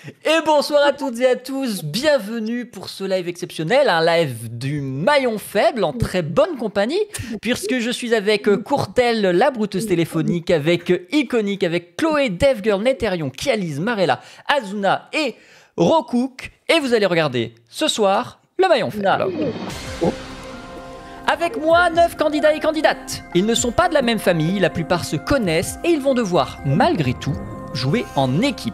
Et bonsoir à toutes et à tous, bienvenue pour ce live exceptionnel, un live du maillon faible en très bonne compagnie, puisque je suis avec Courtel, la brouteuse téléphonique, avec Iconic, avec Chloé, Devgirl, Neterion, Kialise, Marella, Azuna et Rokook, et vous allez regarder ce soir le maillon faible. Avec moi, 9 candidats et candidates. Ils ne sont pas de la même famille, la plupart se connaissent et ils vont devoir, malgré tout, jouer en équipe.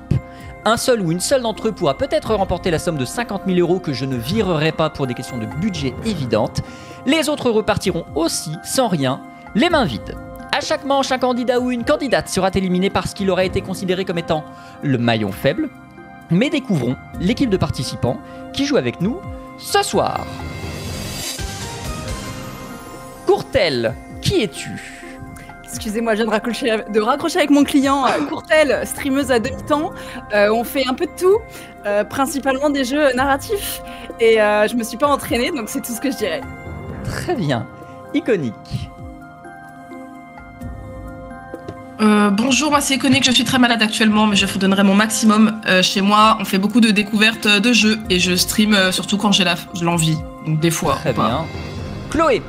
Un seul ou une seule d'entre eux pourra peut-être remporter la somme de 50 000 € que je ne virerai pas pour des questions de budget évidentes. Les autres repartiront aussi sans rien, les mains vides. À chaque manche, un candidat ou une candidate sera éliminé parce qu'il aura été considéré comme étant le maillon faible. Mais découvrons l'équipe de participants qui joue avec nous ce soir. Courtel, qui es-tu ? Excusez-moi, je viens de raccrocher avec mon client. Courtel, streameuse à demi-temps. On fait un peu de tout, principalement des jeux narratifs. Et je me suis pas entraînée, donc c'est tout ce que je dirais. Très bien. Iconique. Bonjour, moi c'est Iconique, je suis très malade actuellement, mais je vous donnerai mon maximum. Chez moi, on fait beaucoup de découvertes de jeux et je stream surtout quand j'ai l'envie, donc des fois. Très bien. Chloé.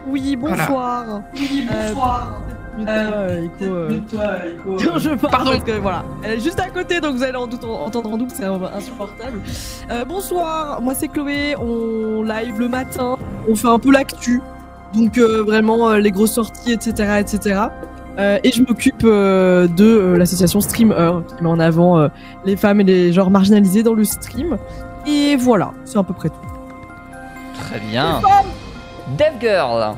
Oui, bonsoir. Voilà. Oui, bonsoir. Je parle Pardon. parce que voilà, elle est juste à côté, donc vous allez entendre en double, c'est insupportable. Bonsoir, moi c'est Chloé, on live le matin, on fait un peu l'actu, donc vraiment les grosses sorties, etc. etc. Et je m'occupe de l'association Streamer, qui met en avant les femmes et les genres marginalisés dans le stream. Et voilà, c'est à peu près tout. Très bien. Devgirl.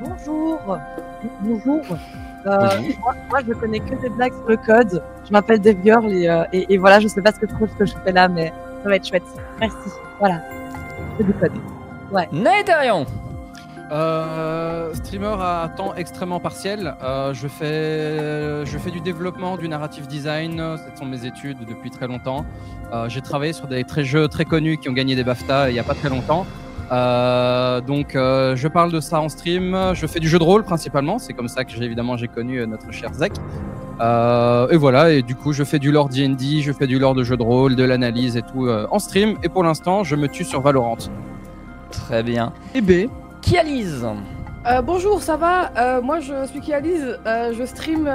Bonjour. Bonjour. Moi, je connais que des blagues sur le code. Je m'appelle Devgirl et voilà, je sais pas ce que je fais là, mais ça va être chouette. Merci. Voilà. C'est du code. Ouais. Neterion. Streamer à temps extrêmement partiel. Je fais du développement, du narrative design. Ce sont mes études depuis très longtemps. J'ai travaillé sur des jeux très connus qui ont gagné des BAFTA il y a pas très longtemps. Donc je parle de ça en stream, je fais du jeu de rôle principalement, c'est comme ça que j'ai connu notre cher Zach. Et voilà, et du coup je fais du lore D&D, je fais du lore de jeu de rôle, de l'analyse et tout en stream, et pour l'instant je me tue sur Valorant. Très bien. Et B. Kialise. Bonjour, ça va? Moi je suis Kialise, je stream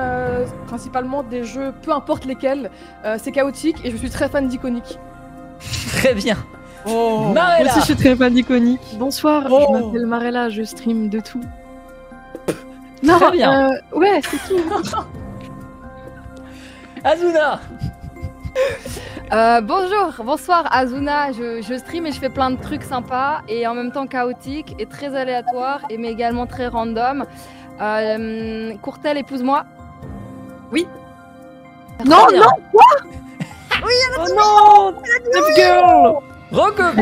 principalement des jeux, peu importe lesquels, c'est chaotique et je suis très fan d'Iconic. Très bien. Oh, moi Marella. aussi je suis très fan d'Iconic. Bonsoir, Oh. je m'appelle Marella, je stream de tout. Très bien. Ouais, c'est tout. Azuna. Bonsoir Azuna, je stream et je fais plein de trucs sympas et en même temps chaotiques et très aléatoires mais également très random. Courtel, épouse-moi. Oui. Non, bien. Oh non, Devgirl. Rokook.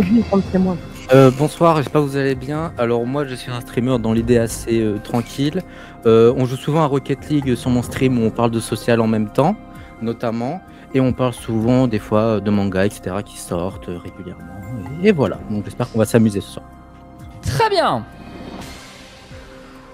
Bonsoir, j'espère que vous allez bien. Alors moi je suis un streamer dans l'idée assez tranquille. On joue souvent à Rocket League sur mon stream où on parle de social en même temps, notamment. Et on parle souvent des fois de mangas, etc. qui sortent régulièrement. Et voilà, donc j'espère qu'on va s'amuser ce soir. Très bien.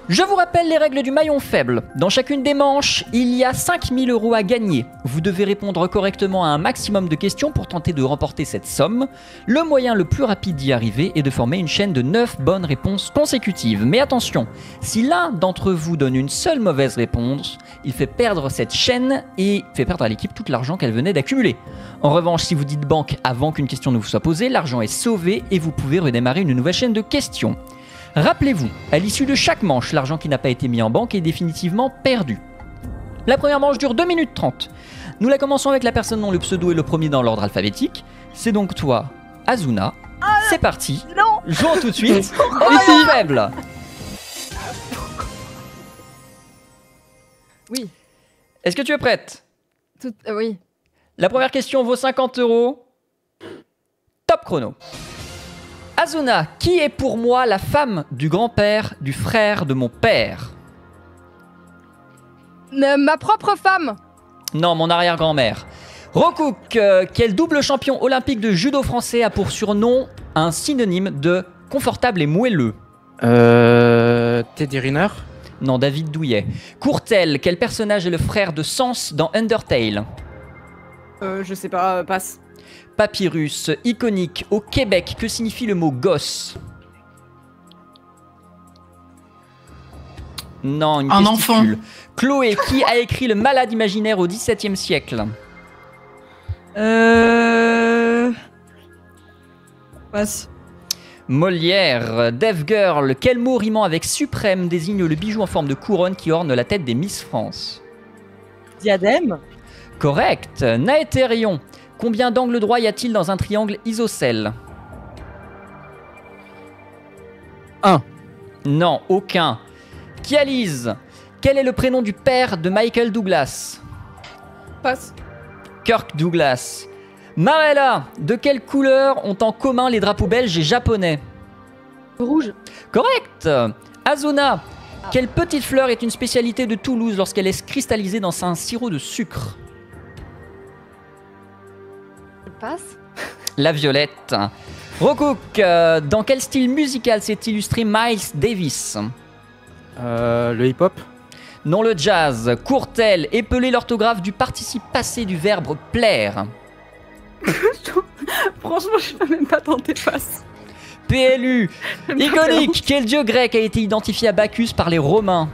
Je vous rappelle les règles du maillon faible. Dans chacune des manches, il y a 5 000 € à gagner. Vous devez répondre correctement à un maximum de questions pour tenter de remporter cette somme. Le moyen le plus rapide d'y arriver est de former une chaîne de 9 bonnes réponses consécutives. Mais attention, si l'un d'entre vous donne une seule mauvaise réponse, il fait perdre cette chaîne et fait perdre à l'équipe tout l'argent qu'elle venait d'accumuler. En revanche, si vous dites banque avant qu'une question ne vous soit posée, l'argent est sauvé et vous pouvez redémarrer une nouvelle chaîne de questions. Rappelez-vous, à l'issue de chaque manche, l'argent qui n'a pas été mis en banque est définitivement perdu. La première manche dure 2 minutes 30. Nous la commençons avec la personne dont le pseudo est le premier dans l'ordre alphabétique. C'est donc toi, Azuna. C'est parti. Non. Jouons tout de suite au maillon faible. Oui. Est-ce que tu es prête? Oui. La première question vaut 50 €. Top chrono. Azuna, qui est pour moi la femme du grand-père du frère de mon père? Ma propre femme. Non, mon arrière-grand-mère. Rokook, quel double champion olympique de judo français a pour surnom un synonyme de confortable et moelleux? Teddy Riner. Non, David Douillet. Courtel, quel personnage est le frère de Sans dans Undertale? Je sais pas, passe. Papyrus, iconique. Au Québec, que signifie le mot gosse? Non, une Un testicule. enfant. Chloé, qui a écrit le Malade imaginaire au XVIIe siècle? Passe. Molière, Dev Girl, quel mot rimant avec suprême désigne le bijou en forme de couronne qui orne la tête des Miss France? Diadème. Correct. Naéthérion, combien d'angles droits y a-t-il dans un triangle isocèle? 1. Non, aucun. Kialise, quel est le prénom du père de Michael Douglas? Passe. Kirk Douglas. Marella, de quelle couleur ont en commun les drapeaux belges et japonais? Rouge. Correct. Azuna, quelle petite fleur est une spécialité de Toulouse lorsqu'elle est cristallisée dans un sirop de sucre? Je passe. La violette. Rocook, dans quel style musical s'est illustré Miles Davis? Le hip-hop. Non, le jazz. Courtel, épeler l'orthographe du participe passé du verbe plaire. Franchement, je peux même pas tenter passe. PLU, iconique, quel dieu grec a été identifié à Bacchus par les Romains?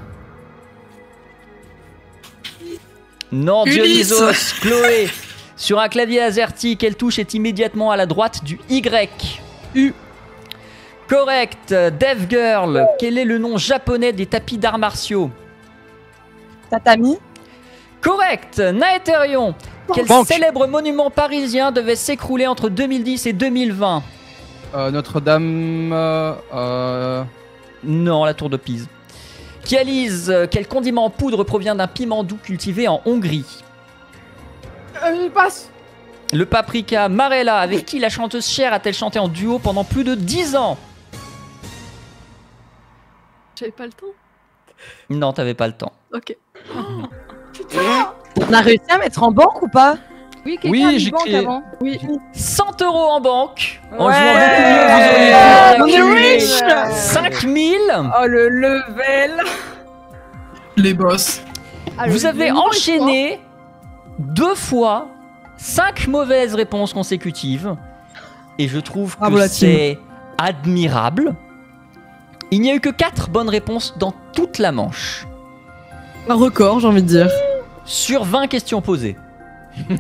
Non, Ulysse. Dionysos. Chloé, sur un clavier AZERTY, quelle touche est immédiatement à la droite du Y? U. Correct. Dev Girl, quel est le nom japonais des tapis d'arts martiaux? Tatami. Correct. Naéthérion, quel Banque. célèbre monument parisien devait s'écrouler entre 2010 et 2020? Notre-Dame. Non, la tour de Pise. Kialise, quel condiment en poudre provient d'un piment doux cultivé en Hongrie? Je passe. Le paprika. Marella, avec qui la chanteuse Cher a-t-elle chanté en duo pendant plus de 10 ans? J'avais pas le temps. Non, t'avais pas le temps. Ok. On a réussi à mettre en banque ou pas? Oui, quelqu'un Oui, a mis j'ai banque créé- avant. Oui. 100 € en banque. En Ouais. jouant beaucoup mieux, vous auriez On est accumulé riche. 5000. Oh, le level. Les boss. Ah, Vous le avez niveau est enchaîné 2 fois 5 mauvaises réponses consécutives. Et je trouve Bravo, que la team. c'est admirable. Il n'y a eu que 4 bonnes réponses dans toute la manche. Un record, j'ai envie de dire. Sur 20 questions posées.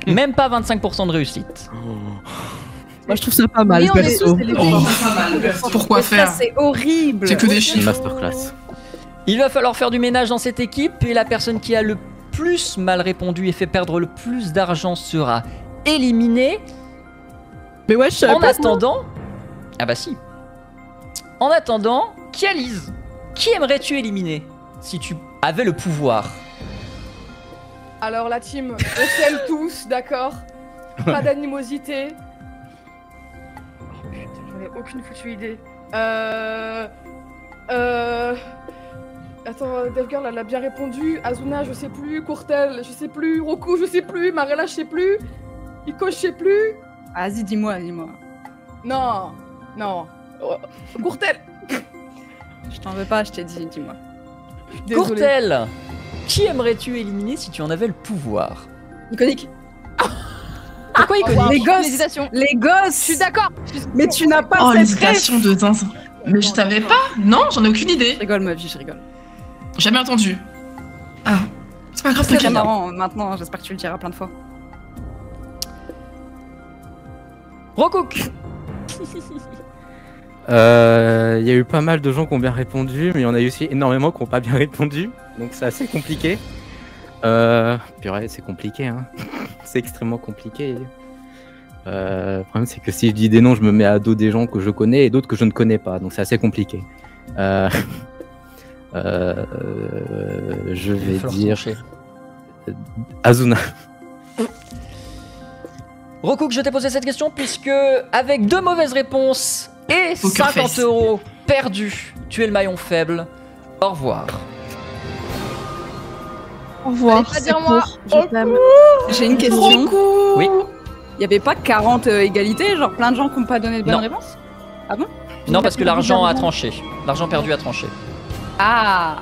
Même pas 25% de réussite. Moi, je trouve ça pas mal, Oui, on est perso. tous des légendes. Pourquoi Mais faire ça, c'est horrible. C'est que des Une chiffres. masterclass. Il va falloir faire du ménage dans cette équipe et la personne qui a le plus mal répondu et fait perdre le plus d'argent sera éliminée. Mais ouais, je savais En pas. attendant... Ah bah si. En attendant, Kialise, qui aimerais-tu éliminer si tu avais le pouvoir? Alors la team, on s'aime tous, d'accord? Pas d'animosité. Oh putain, j'en ai aucune foutue idée. Attends, Devgirl, elle a bien répondu. Azuna, je sais plus. Courtel, je sais plus. Roku, je sais plus. Marella, je sais plus. Iko, je sais plus. Vas-y, dis-moi, dis-moi. Non, non. Courtel. Je t'en veux pas, je t'ai dit, dis-moi. Désolée. Courtel, qui aimerais-tu éliminer si tu en avais le pouvoir? Iconique. Pourquoi il Oh, connaît wow. Les gosses. Hésitation. Les gosses. Je suis d'accord. Mais tu n'as pas Oh, cette l'hésitation de zinzin. Mais je savais pas. Non, j'en ai aucune idée. Je rigole, meuf, je rigole. Jamais entendu. Ah, c'est pas grave, C'est très t'inquiète. marrant, maintenant, j'espère que tu le diras plein de fois. Rocook. Il y a eu pas mal de gens qui ont bien répondu, mais il y en a eu aussi énormément qui n'ont pas bien répondu. Donc c'est assez compliqué. Purée, c'est compliqué, hein. C'est extrêmement compliqué. Le problème, c'est que si je dis des noms, je me mets à dos des gens que je connais et d'autres que je ne connais pas. Donc c'est assez compliqué. Je vais dire Azuna. Rocook, je t'ai posé cette question puisque avec 2 mauvaises réponses et Poker 50 face. € perdus, tu es le maillon faible. Au revoir. Au revoir. Fallait pas dire moi. Je t'aime. J'ai une question. Oui. Il y avait pas 40 égalités, genre plein de gens qui n'ont pas donné de bonnes Non. réponses? Non, parce que l'argent a tranché. L'argent perdu a tranché. Ah.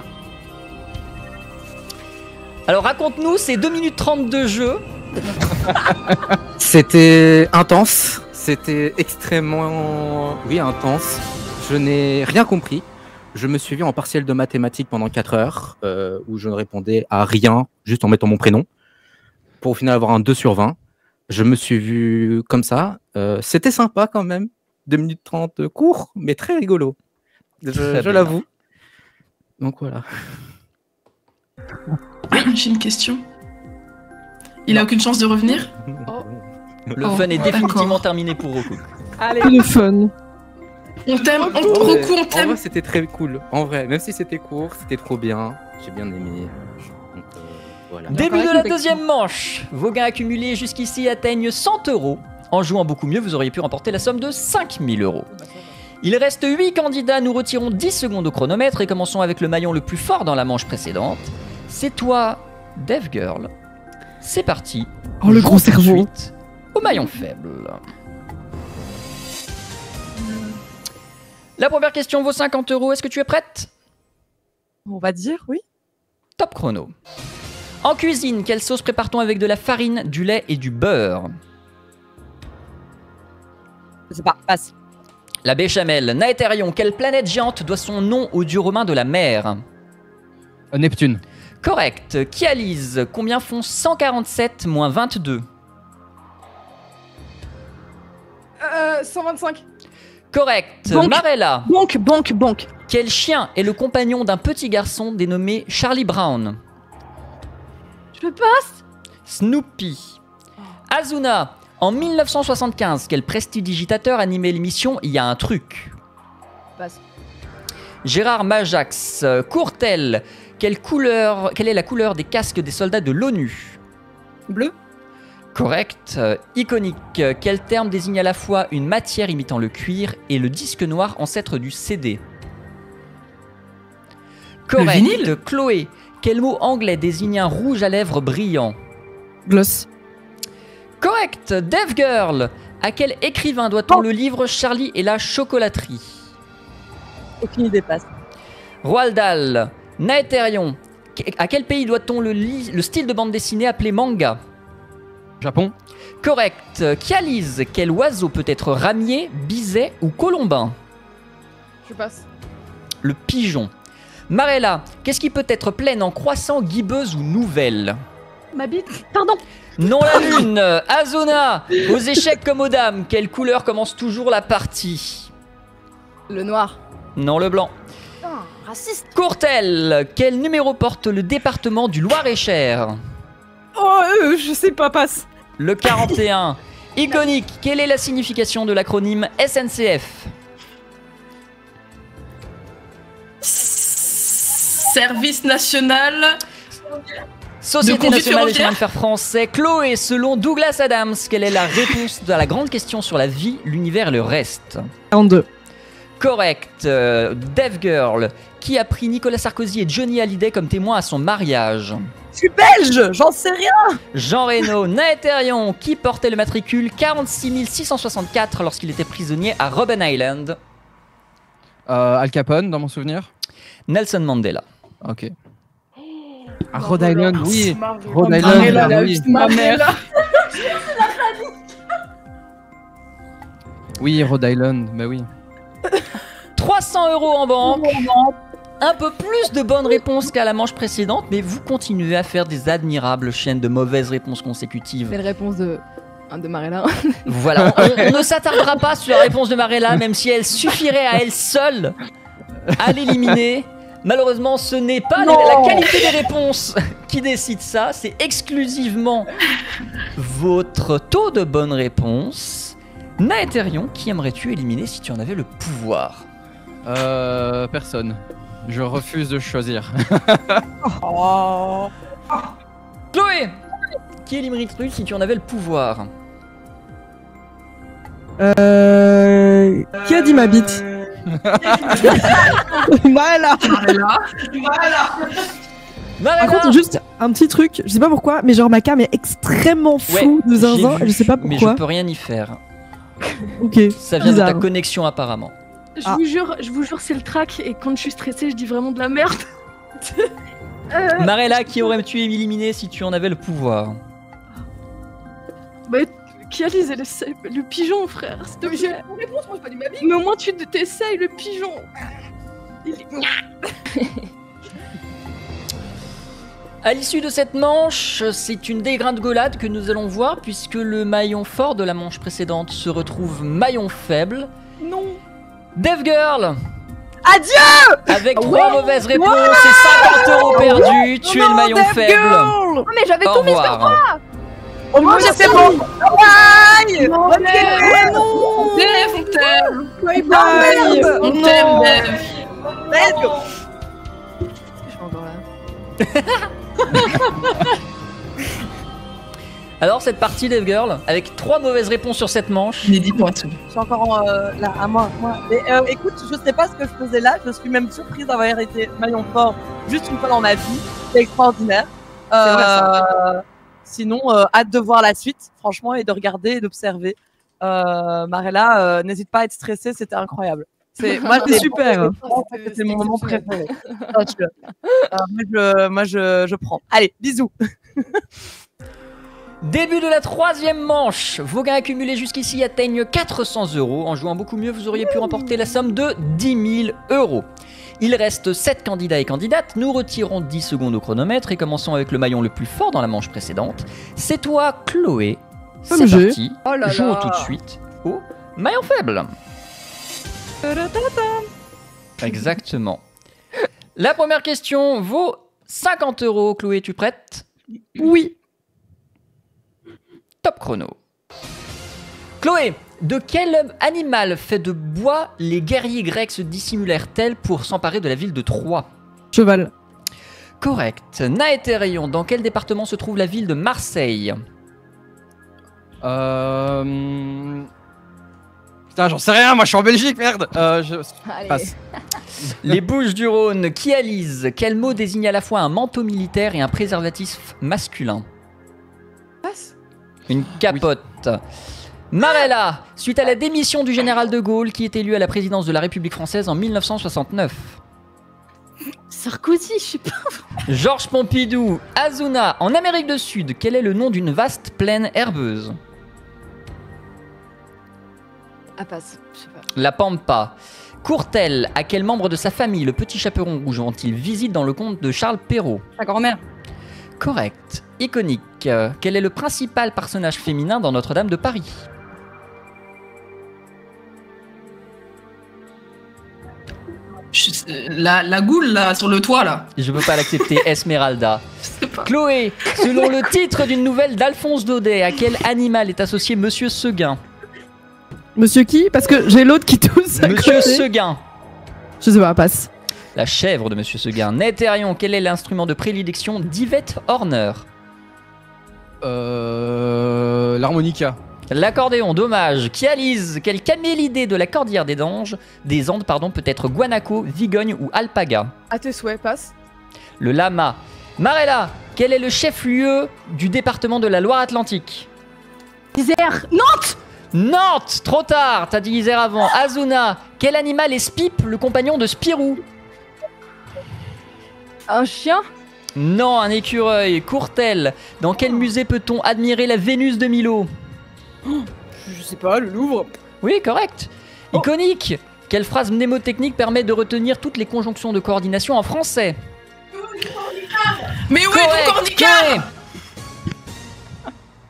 Alors raconte-nous ces 2 minutes 30 de jeu. C'était intense. C'était extrêmement... Oui, intense. Je n'ai rien compris. Je me suis vu en partiel de mathématiques pendant 4 heures, où je ne répondais à rien, juste en mettant mon prénom, pour au final avoir un 2 sur 20. Je me suis vu comme ça. C'était sympa quand même. 2 minutes 30 court, mais très rigolo. Je l'avoue. Donc voilà. J'ai une question. Il a aucune chance de revenir? Le fun est définitivement terminé pour Roku. Allez, le fun. On t'aime, En Roku, on vrai, t'aime. c'était très cool. En vrai, même si c'était court, c'était trop bien. J'ai bien aimé. Donc, voilà. Début de la deuxième manche. Vos gains accumulés jusqu'ici atteignent 100 €. En jouant beaucoup mieux, vous auriez pu remporter la somme de 5000 €. Il reste 8 candidats, nous retirons 10 secondes au chronomètre et commençons avec le maillon le plus fort dans la manche précédente. C'est toi, Dev Girl. C'est parti. Oh, le gros Jouons tout de cerveau. suite au maillon faible. La première question vaut 50 €. Est-ce que tu es prête? On va dire oui. Top chrono. En cuisine, quelle sauce prépare-t-on avec de la farine, du lait et du beurre? Je sais pas, passe. La béchamel. Naetherion, quelle planète géante doit son nom au dieu romain de la mer? Neptune. Correct. Kialise, combien font 147 moins 22? 125. Correct. Bonk. Marella, Bonk. quel chien est le compagnon d'un petit garçon dénommé Charlie Brown? Je passe. Snoopy. Azuna, en 1975, quel prestidigitateur animait l'émission Il y a un truc? Passe. Gérard Majax, Courtel, quelle est la couleur des casques des soldats de l'ONU? Bleu. Correct. Iconique, quel terme désigne à la fois une matière imitant le cuir et le disque noir ancêtre du CD? Correct. vinyle. Chloé, quel mot anglais désigne un rouge à lèvres brillant? Gloss. Correct. Dev Girl, à quel écrivain doit-on le livre Charlie et la chocolaterie? Aucune idée, passe. Roald Dahl. Naetherion, à quel pays doit-on le style de bande dessinée appelé manga? Japon. Correct. Kialise, quel oiseau peut être ramier, biset ou colombin? Je passe. Le pigeon. Marella, qu'est-ce qui peut être pleine en croissant, guibeuse ou nouvelle? Ma bite. Pardon. Non la lune. Azuna, aux échecs comme aux dames, quelle couleur commence toujours la partie? Le noir. Non le blanc. Putain, raciste. Courtel, quel numéro porte le département du Loir-et-Cher? Oh, je sais pas, passe. Le 41. Iconique, quelle est la signification de l'acronyme SNCF? Service national. Société De conduite nationale des chemins de ferroviaire. fer français. Chloé, selon Douglas Adams, quelle est la réponse à la grande question sur la vie, l'univers et le reste? 42. Correct. Dev Girl, qui a pris Nicolas Sarkozy et Johnny Hallyday comme témoins à son mariage? Je suis belge, j'en sais rien. Jean Reno. Naetherion, qui portait le matricule 46 664 lorsqu'il était prisonnier à Robben Island? Al Capone, dans mon souvenir. Nelson Mandela. Ok. Ah, Rhode Island, oui. Rhode Marella, Island, oui. ma mère. Oui, Rhode Island, bah oui. 300 € en banque. Un peu plus de bonnes réponses qu'à la manche précédente, mais vous continuez à faire des admirables chaînes de mauvaises réponses consécutives. C'est la réponse de Marella. Voilà, on ne s'attardera pas sur la réponse de Marella, même si elle suffirait à elle seule à l'éliminer. Malheureusement, ce n'est pas la qualité des réponses qui décide ça, c'est exclusivement votre taux de bonne réponse. Naetherion, qui aimerais-tu éliminer si tu en avais le pouvoir? Personne. Je refuse de choisir. Chloé, qui éliminerais-tu si tu en avais le pouvoir? Qui a dit ma bite? Voilà. Par contre, juste un petit truc, je sais pas pourquoi, mais genre ma cam est extrêmement floue de zinzin, j'ai vu, je sais pas mais pourquoi. je peux rien y faire. Ok. Ça vient de bizarre. ta connexion apparemment. Je vous jure, c'est le trac et quand je suis stressée, je dis vraiment de la merde. Marella, qui aurais-tu éliminé si tu en avais le pouvoir? Mais qui Alice, elle essaie. Le pigeon, frère, s'il te J'ai plaît. une réponse, moi, je pas dit ma vie. Mais au moins, tu t'essayes, le pigeon. À l'issue de cette manche, c'est une dégringolade que nous allons voir puisque le maillon fort de la manche précédente se retrouve maillon faible. Non. Dev Girl, Adieu. avec 3 mauvaises réponses et 50 € perdus, tu es le maillon faible. Oh, mais j'avais Au tout mis sur toi. revoir. Au moins, j'ai fait bon. Bye. Non, Dev, on t'aime. Bye bye. On t'aime, Dev. Let's go. Je suis encore là. Alors cette partie Dev Girl, avec 3 mauvaises réponses sur cette manche. Mais dis-moi tout. Je suis encore là, à moi. Mais, écoute, je sais pas ce que je faisais là. Je suis même surprise d'avoir été maillon fort juste une fois dans ma vie. C'est extraordinaire. Sinon, hâte de voir la suite, franchement, et de regarder et d'observer. Marella, n'hésite pas à être stressée, c'était incroyable. Moi, C'est super. C'était mon moment préféré. Moi, je prends. Allez, bisous. Début de la 3e manche. Vos gains accumulés jusqu'ici atteignent 400 €. En jouant beaucoup mieux, vous auriez pu remporter la somme de 10 000 €. Il reste 7 candidats et candidates. Nous retirons 10 secondes au chronomètre et commençons avec le maillon le plus fort dans la manche précédente. C'est toi, Chloé. C'est Comme j'ai. parti. Oh là Joue là. tout de suite au maillon faible. Exactement. La première question vaut 50 €. Chloé, es-tu prête? Oui. Top chrono. Chloé, de quel animal fait de bois les guerriers grecs se dissimulèrent-elles pour s'emparer de la ville de Troie? Cheval. Correct. Naëthérion, dans quel département se trouve la ville de Marseille? Putain, j'en sais rien, moi je suis en Belgique, merde. Je Allez. passe. Les Bouches-du-Rhône, qui alise? Quel mot désigne à la fois un manteau militaire et un préservatif masculin? Une capote. Marella, suite à la démission du général de Gaulle qui est élu à la présidence de la République française en 1969. Sarkozy, je sais pas. Georges Pompidou, Azuna, en Amérique du Sud, quel est le nom d'une vaste plaine herbeuse? Ah, passe. Je sais pas. La Pampa. Courtel, à quel membre de sa famille le petit chaperon rouge rend-il visite dans le conte de Charles Perrault? Ta grand-mère. Correct. Iconique. Quel est le principal personnage féminin dans Notre-Dame de Paris? La goule, là, sur le toit, là. Je peux pas l'accepter. Esmeralda. Je sais pas. Chloé, selon le titre d'une nouvelle d'Alphonse Daudet, à quel animal est associé Monsieur Seguin? Monsieur qui? Parce que j'ai l'autre qui tousse à Monsieur côté. Seguin. Je sais pas, passe. La chèvre de Monsieur Seguin. Naëthérion, quel est l'instrument de prédilection d'Yvette Horner? L'harmonica. L'accordéon, dommage. Kialise, quel camélidé de la cordillère des Andes, peut être guanaco, vigogne ou alpaga? À tes souhaits, passe. Le lama. Marella, quel est le chef-lieu du département de la Loire-Atlantique? Isère. Nantes, trop tard, t'as dit Isère avant. Azuna, quel animal est Spip, le compagnon de Spirou? Un chien? Non, un écureuil. Courtel, dans quel musée peut-on admirer la Vénus de Milo? Je sais pas, le Louvre. Oui, correct. Iconique, quelle phrase mnémotechnique permet de retenir toutes les conjonctions de coordination en français? Mais oui, Correct, ton handicap. Chloé.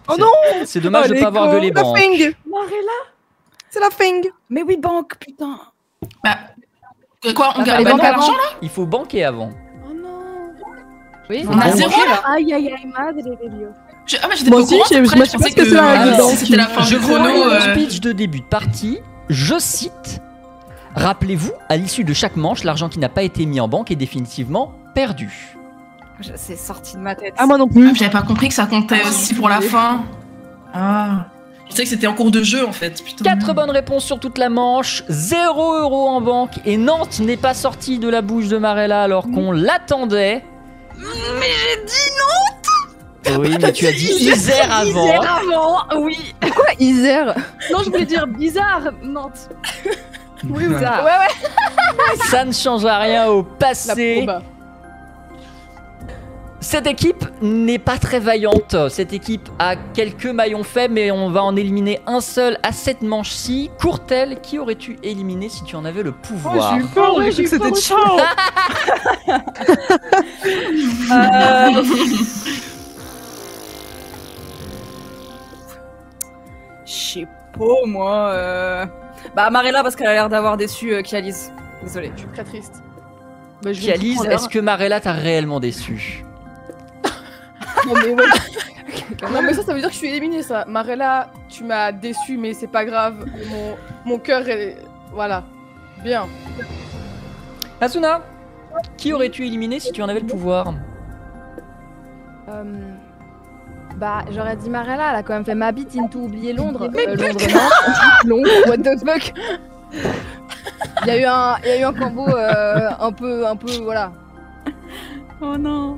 Oh non! C'est dommage de Allez, pas avoir go. gueulé La banque. fing. Marella. C'est la fing. Mais oui, banque, putain. Bah, quoi, on Ah, gagne les pas banques d'argent, avant. là? Il faut banquer avant. Oh non. Oui, On a Bon, zéro, là? Aïe, aïe, aïe, madre de Dios. Ah, mais j'étais Moi pas au aussi, courant, je après, sais pas pensais ce que c'est la règle banque. c'était la fin Je du vous chrono. lis le speech de début de partie. Je cite: rappelez-vous, à l'issue de chaque manche, l'argent qui n'a pas été mis en banque est définitivement perdu. C'est sorti de ma tête. Ah, moi non Ah, plus. mais j'avais pas compris que ça comptait aussi pour la fin. Ah. Je sais que c'était en cours de jeu, en fait. Putain. 4 bonnes réponses sur toute la manche, 0 € en banque, et Nantes n'est pas sortie de la bouche de Marella alors qu'on l'attendait. Mais j'ai dit non. Oui, mais tu as dit Isère avant. Isère avant, oui. Quoi, Isère? Non, je voulais dire bizarre, Nantes. Oui, bizarre. Ouais, ouais. Ça ne change rien au La passé. proba. Cette équipe n'est pas très vaillante. Cette équipe a quelques maillons faibles, mais on va en éliminer un seul à cette manche-ci. Courtel, qui aurais-tu éliminé si tu en avais le pouvoir? J'ai eu peur, j'ai cru que c'était chaud. Je sais pas, moi. Bah, Marella, parce qu'elle a l'air d'avoir déçu Kialise. Désolée. Je suis très triste. Bah, je vais Kialise, tout prendre est-ce que Marella t'a réellement déçu? Non mais ouais. Non mais ça veut dire que je suis éliminée ça. Marella, tu m'as déçu mais c'est pas grave. Mon cœur est... Voilà. Bien. Asuna, qui aurais-tu éliminé si tu en avais le pouvoir? Bah, j'aurais dit Marella, elle a quand même fait ma bite into oublier Londres. Londres, what the fuck. Il y a eu un combo un peu, voilà. Oh non.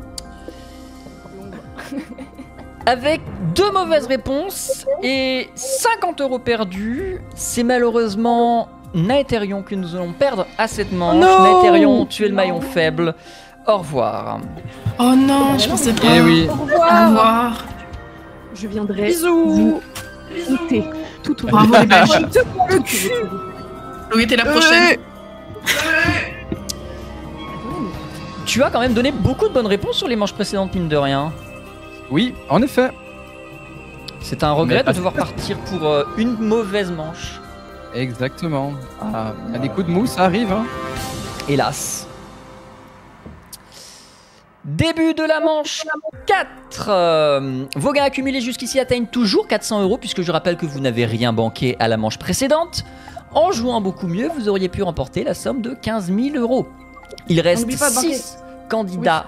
Avec 2 mauvaises réponses et 50 € perdus, c'est malheureusement Naetherion que nous allons perdre à cette manche. Naetherion, tu es le maillon faible. Au revoir. Oh non, je pensais pas. Eh oui. Au Au revoir. revoir. Je viendrai Bisous. vous goûter tout au long. Bravo les Belges. Le cul. Louis, t'es la prochaine. Tu as quand même donné beaucoup de bonnes réponses sur les manches précédentes, mine de rien. Oui, en effet. C'est un regret Mais de devoir partir pour une mauvaise manche. Exactement. Ah, des coups de mou, ça arrive. Hein. Hélas. Début de la manche 4. Vos gains accumulés jusqu'ici atteignent toujours 400 € puisque je rappelle que vous n'avez rien banqué à la manche précédente. En jouant beaucoup mieux, vous auriez pu remporter la somme de 15 000 €. Il reste N'oublie pas de banquer. 6 candidats.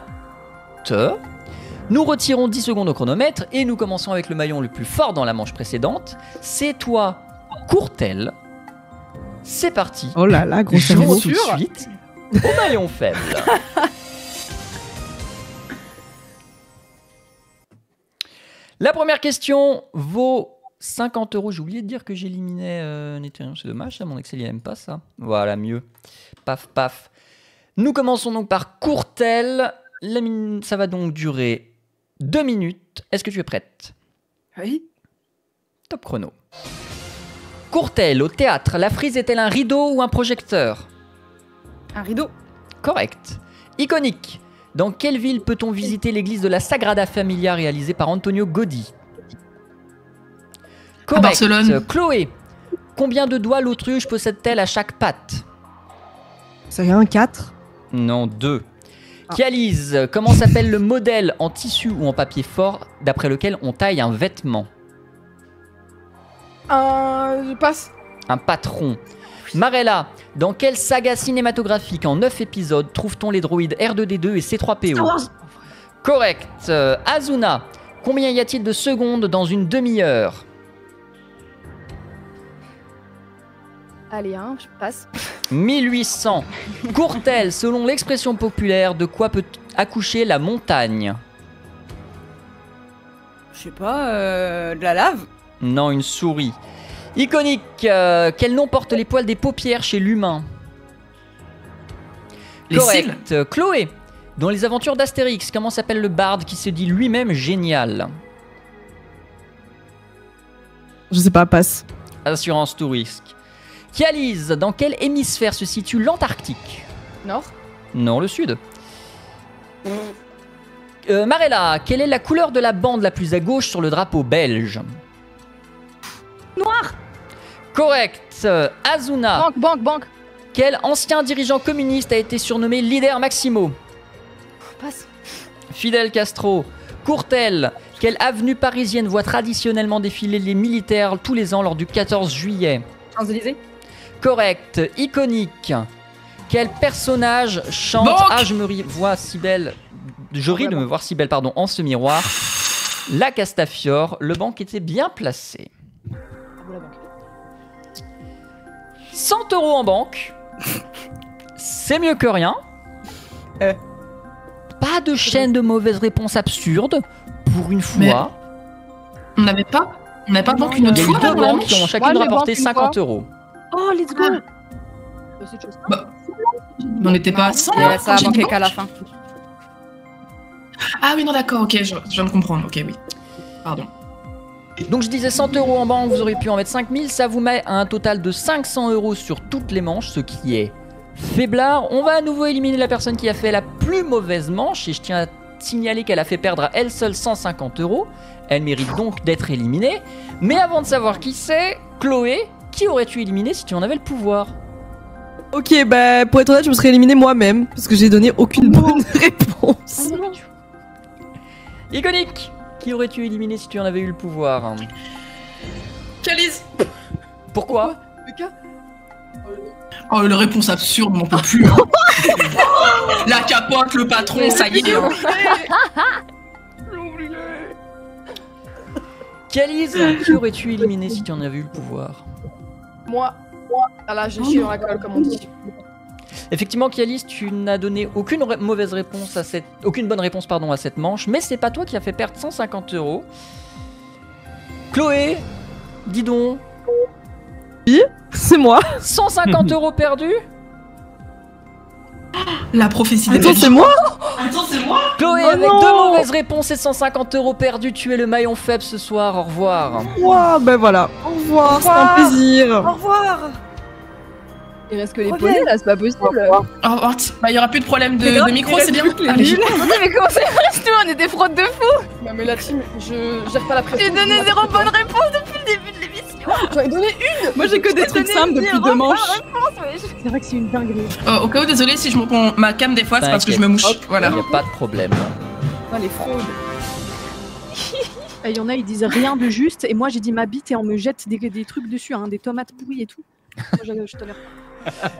Nous retirons 10 secondes au chronomètre et nous commençons avec le maillon le plus fort dans la manche précédente. C'est toi, Courtel. C'est parti. Oh là là, gros Jouons cerveau. tout de suite au maillon faible. La première question vaut 50 €. J'ai oublié de dire que j'éliminais Naetherion. C'est dommage, ça, mon Excel il aime pas ça. Voilà, mieux. Paf, paf. Nous commençons donc par Courtel. Ça va donc durer 2 minutes. Est-ce que tu es prête? Oui. Top chrono. Courtel, au théâtre, la frise est-elle un rideau ou un projecteur? Un rideau. Correct. Iconique. Dans quelle ville peut-on visiter l'église de la Sagrada Familia réalisée par Antonio Gaudí? Correct. Barcelone. Chloé. Combien de doigts l'autruche possède-t-elle à chaque patte? C'est un 4. Non, 2. Kialise, comment s'appelle le modèle en tissu ou en papier fort d'après lequel on taille un vêtement? Je passe. Un patron. Marella, dans quelle saga cinématographique en 9 épisodes trouve-t-on les droïdes R2D2 et C3PO? Correct. Asuna, combien y a-t-il de secondes dans une demi-heure? Allez, hein, je passe. 1800. Courtel, selon l'expression populaire, de quoi peut accoucher la montagne? Je sais pas, de la lave. Non, une souris. Iconique, quel nom portent les poils des paupières chez l'humain? Les cils. Correct. Chloé, dans les aventures d'Astérix, comment s'appelle le barde qui se dit lui-même génial? Je sais pas, passe. Assurance tout risque. Kialise, dans quel hémisphère se situe l'Antarctique? Nord. Non, le sud. Marella, quelle est la couleur de la bande la plus à gauche sur le drapeau belge? Noir. Correct. Asuna, Banque. quel ancien dirigeant communiste a été surnommé Leader Maximo? Passe. Fidel Castro. Courtel, quelle avenue parisienne voit traditionnellement défiler les militaires tous les ans lors du 14 juillet? Champs-Élysées. Correct. Iconique, quel personnage chante Banque. Ah, je ris de me voir si belle, pardon, en ce miroir. La Castafiore, le banc était bien placé. 100 € en banque. C'est mieux que rien. Pas de chaîne de mauvaises réponses absurdes. Pour une fois. On n'avait pas banque une Il autre y a eu fois deux dans la banques qui ont manche. chacune Moi, j'ai rapporté banque une 50 €. Oh, let's go. On n'était pas à 100 Et ça a manqué qu'à la fin. Ah oui, non, d'accord, ok, je viens de comprendre. Ok, oui. Pardon. Donc je disais 100 € en banque, vous auriez pu en mettre 5000, ça vous met à un total de 500 € sur toutes les manches, ce qui est faiblard. On va à nouveau éliminer la personne qui a fait la plus mauvaise manche, et je tiens à signaler qu'elle a fait perdre à elle seule 150 €. Elle mérite donc d'être éliminée. Mais avant de savoir qui c'est, Chloé, qui aurais-tu éliminé si tu en avais le pouvoir? Ok, bah pour être honnête, je me serais éliminé moi-même parce que j'ai donné aucune bonne réponse. Iconique, qui aurais-tu éliminé si tu en avais eu le pouvoir? Calice. Pourquoi? Lucas. Oh, la réponse absurde, on n'en peut plus. Hein. La capote, le patron, ça y est. Hein. Calice, qui aurais-tu éliminé si tu en avais eu le pouvoir? Moi. Ah là, j'ai chié dans la colle, comme on dit. Effectivement, Kialis, tu n'as donné aucune bonne réponse à cette manche, mais c'est pas toi qui as fait perdre 150 €. Chloé, dis donc. Oui, c'est moi. 150 € perdus? La prophétie des Attends, c'est moi? Chloé, Oh avec non. 2 mauvaises réponses et 150 € perdus, tu es le maillon faible ce soir. Au revoir. Ouah, ben voilà. Au revoir, c'était un plaisir. Au revoir. Il reste que les Reviens. poneys là, c'est pas possible. Bah, il y aura plus de problème Mais de non, micro, il c'est bien. reste plus que les Allez. nuls. Attendez, mais comment ça reste nous? On est des fraudes de fou. Non, mais la team, je gère pas la pression. J'ai donné 0 bonne réponse depuis le début de l'émission. J'en ai donné une. Moi j'ai que des trucs simples depuis 2 manches. C'est vrai que c'est une dinguerie. Au cas où, désolé si je monte ma cam des fois, c'est parce que je me mouche. Voilà. Il n'y a pas de problème. Putain, les fraudes. Il y en a, ils disent rien de juste, et moi j'ai dit ma bite et on me jette des trucs dessus, hein, des tomates pourries et tout. Moi, je tolère pas.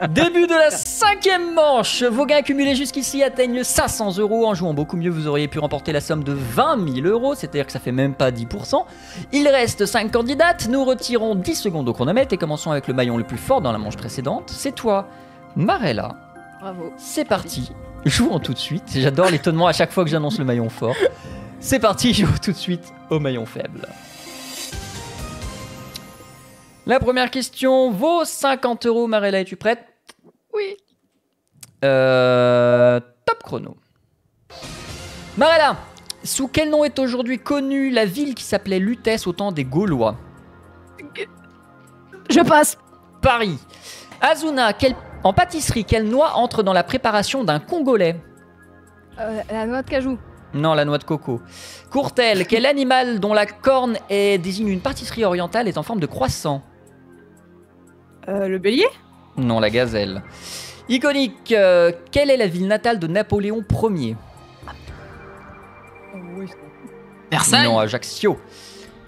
Début de la 5e manche. Vos gains accumulés jusqu'ici atteignent 500 €. En jouant beaucoup mieux, vous auriez pu remporter la somme de 20 000 €. C'est-à-dire que ça fait même pas 10%. Il reste 5 candidates. Nous retirons 10 secondes au chronomètre et commençons avec le maillon le plus fort dans la manche précédente. C'est toi, Marella. Bravo. C'est parti. Jouons tout de suite. J'adore l'étonnement à chaque fois que j'annonce le maillon fort. C'est parti, jouons tout de suite au maillon faible. La première question vaut 50 €. Marella, es-tu prête? Oui. Top chrono. Marella, sous quel nom est aujourd'hui connue la ville qui s'appelait Lutèce au temps des Gaulois? Je passe. Paris. Azuna, en pâtisserie, quelle noix entre dans la préparation d'un Congolais? La noix de cajou. Non, la noix de coco. Courtel, quel animal dont la corne désigne une pâtisserie orientale est en forme de croissant? Le bélier? Non, la gazelle. Iconique, quelle est la ville natale de Napoléon Ier? Versailles. Non, Ajaccio.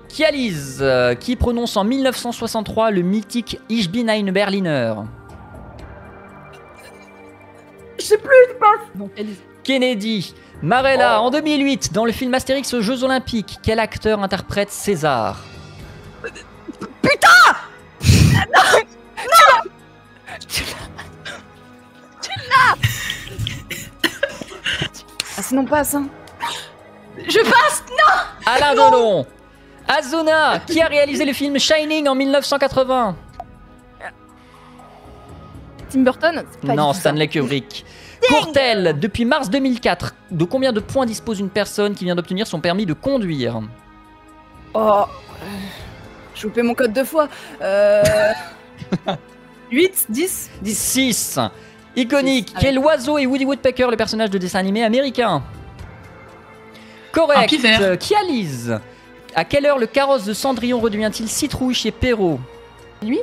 Kialise, qui prononce en 1963 le mythique Ich bin ein Berliner? Je sais plus, je passe. Bon, Elise. Kennedy. Marella, en 2008, dans le film Astérix aux Jeux Olympiques, quel acteur interprète César? Ah, sinon passe, hein. Je passe. Alain Delon. Azuna, qui a réalisé le film Shining en 1980? Tim Burton? C'est pas Non, du tout ça. Stanley Kubrick. Courtel, depuis mars 2004, de combien de points dispose une personne qui vient d'obtenir son permis de conduire? Oh. J'ai loupé mon code 2 fois. 8, 10, 10. 6. Iconique, 6, quel oiseau est Woody Woodpecker, le personnage de dessin animé américain? Correct. Un pivert. Kialise, à quelle heure le carrosse de Cendrillon redevient-il citrouille chez Perrault? Lui?